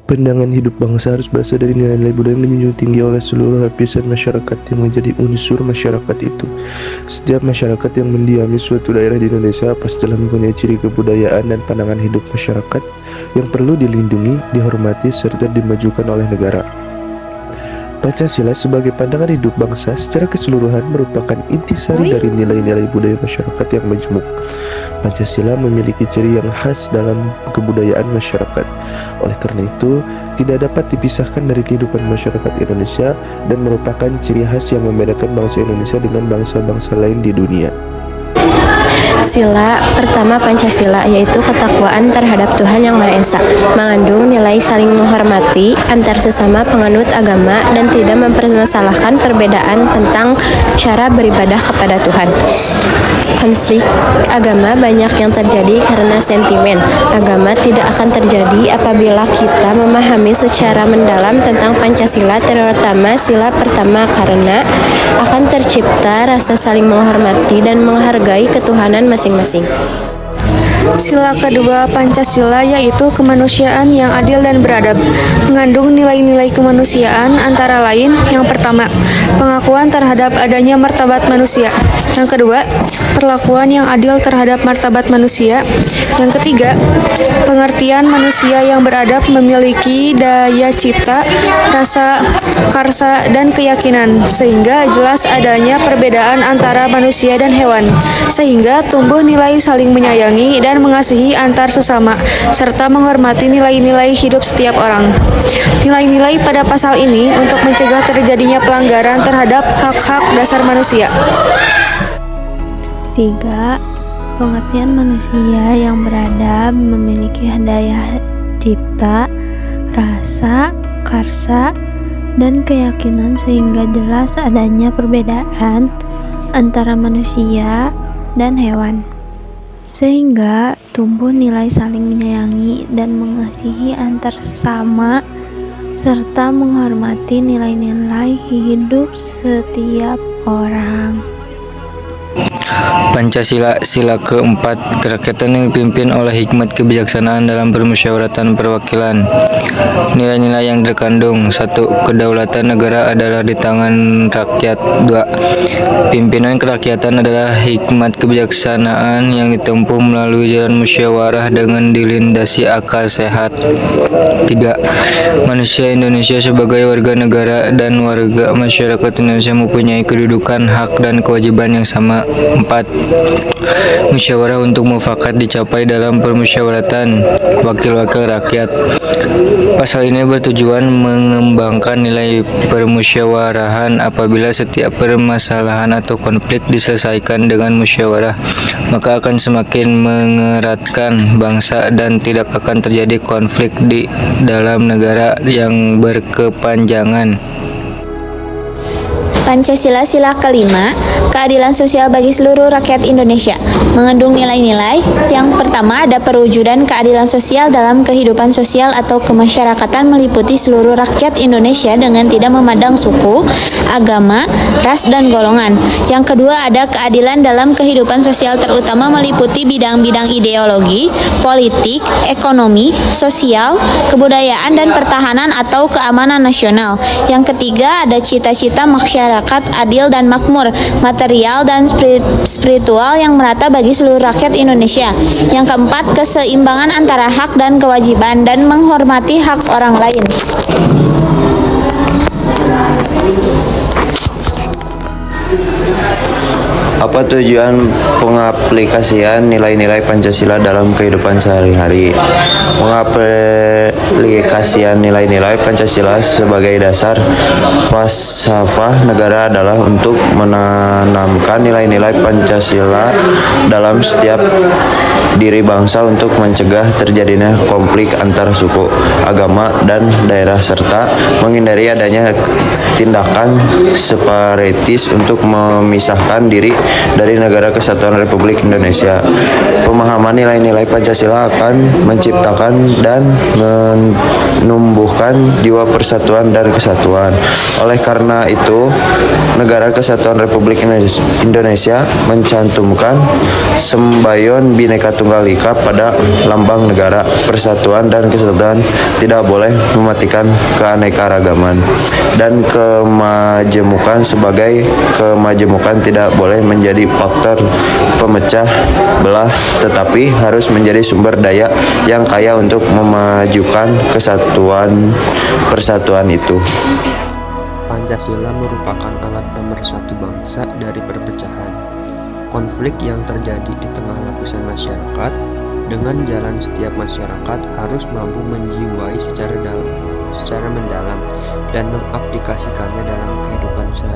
Pandangan hidup bangsa harus berasal dari nilai-nilai budaya yang dijunjung tinggi oleh seluruh lapisan masyarakat yang menjadi unsur masyarakat itu. Setiap masyarakat yang mendiami suatu daerah di Indonesia pasti telah mempunyai ciri kebudayaan dan pandangan hidup masyarakat yang perlu dilindungi, dihormati, serta dimajukan oleh negara. Pancasila sebagai pandangan hidup bangsa secara keseluruhan merupakan intisari dari nilai-nilai budaya masyarakat yang majmuk. Pancasila memiliki ciri yang khas dalam kebudayaan masyarakat. Oleh karena itu, tidak dapat dipisahkan dari kehidupan masyarakat Indonesia dan merupakan ciri khas yang membedakan bangsa Indonesia dengan bangsa-bangsa lain di dunia. Sila pertama Pancasila yaitu ketakwaan terhadap Tuhan Yang Maha Esa, mengandung nilai saling menghormati antar sesama penganut agama dan tidak mempermasalahkan perbedaan tentang cara beribadah kepada Tuhan. Konflik agama banyak yang terjadi karena sentimen. Agama tidak akan terjadi apabila kita memahami secara mendalam tentang Pancasila, terutama sila pertama, karena akan tercipta rasa saling menghormati dan menghargai ketuhanan masing-masing. Sila kedua Pancasila yaitu kemanusiaan yang adil dan beradab, mengandung nilai-nilai kemanusiaan antara lain: yang pertama, pengakuan terhadap adanya martabat manusia; yang kedua, perlakuan yang adil terhadap martabat manusia; yang ketiga, pengertian manusia yang beradab memiliki daya cipta, rasa, karsa, dan keyakinan, sehingga jelas adanya perbedaan antara manusia dan hewan, sehingga tumbuh nilai saling menyayangi dan mengasihi antar sesama, serta menghormati nilai-nilai hidup setiap orang. Nilai-nilai pada pasal ini untuk mencegah terjadinya pelanggaran terhadap hak-hak dasar manusia. 3. Pengertian manusia yang beradab memiliki daya cipta, rasa, karsa, dan keyakinan, sehingga jelas adanya perbedaan antara manusia dan hewan, sehingga tumbuh nilai saling menyayangi dan mengasihi antar sesama, serta menghormati nilai-nilai hidup setiap orang. Pancasila, sila keempat, kerakyatan yang dipimpin oleh hikmat kebijaksanaan dalam permusyawaratan perwakilan. Nilai-nilai yang terkandung: 1. Kedaulatan negara adalah di tangan rakyat. 2. Pimpinan kerakyatan adalah hikmat kebijaksanaan yang ditempuh melalui jalan musyawarah dengan dilindasi akal sehat. 3. Manusia Indonesia sebagai warga negara dan warga masyarakat Indonesia mempunyai kedudukan, hak, dan kewajiban yang sama. 4. Musyawarah untuk mufakat dicapai dalam permusyawaratan wakil-wakil rakyat. Pasal ini bertujuan mengembangkan nilai permusyawarahan. Apabila setiap permasalahan atau konflik diselesaikan dengan musyawarah, maka akan semakin mengeratkan bangsa dan tidak akan terjadi konflik di dalam negara yang berkepanjangan. Pancasila sila kelima, keadilan sosial bagi seluruh rakyat Indonesia, mengandung nilai-nilai. Yang pertama, ada perwujudan keadilan sosial dalam kehidupan sosial atau kemasyarakatan meliputi seluruh rakyat Indonesia dengan tidak memandang suku, agama, ras, dan golongan. Yang kedua, ada keadilan dalam kehidupan sosial terutama meliputi bidang-bidang ideologi, politik, ekonomi, sosial, kebudayaan, dan pertahanan atau keamanan nasional. Yang ketiga, ada cita-cita masyarakat adil dan makmur, material dan spiritual yang merata bagi seluruh rakyat Indonesia. Yang keempat, keseimbangan antara hak dan kewajiban dan menghormati hak orang lain. Apa tujuan pengaplikasian nilai-nilai Pancasila dalam kehidupan sehari-hari? mengaplikasikan nilai-nilai Pancasila sebagai dasar falsafah negara adalah untuk menanamkan nilai-nilai Pancasila dalam setiap diri bangsa untuk mencegah terjadinya konflik antar suku, agama, dan daerah serta menghindari adanya tindakan separatis untuk memisahkan diri dari Negara Kesatuan Republik Indonesia. Pemahaman nilai-nilai Pancasila akan menciptakan dan menumbuhkan jiwa persatuan dan kesatuan. Oleh karena itu, Negara Kesatuan Republik Indonesia mencantumkan sembayon Bhinneka Tunggal Ika pada lambang negara. Persatuan dan kesatuan tidak boleh mematikan keanekaragaman, dan kemajemukan sebagai kemajemukan tidak boleh menjadi faktor pemecah belah, tetapi harus menjadi sumber daya yang kaya untuk memajukan kesatuan persatuan itu. Pancasila merupakan alat pemersatu bangsa dari perpecahan, konflik yang terjadi di tengah lapisan masyarakat. Dengan jalan, setiap masyarakat harus mampu menjiwai secara mendalam dan mengaplikasikannya dalam kehidupan sehari-hari.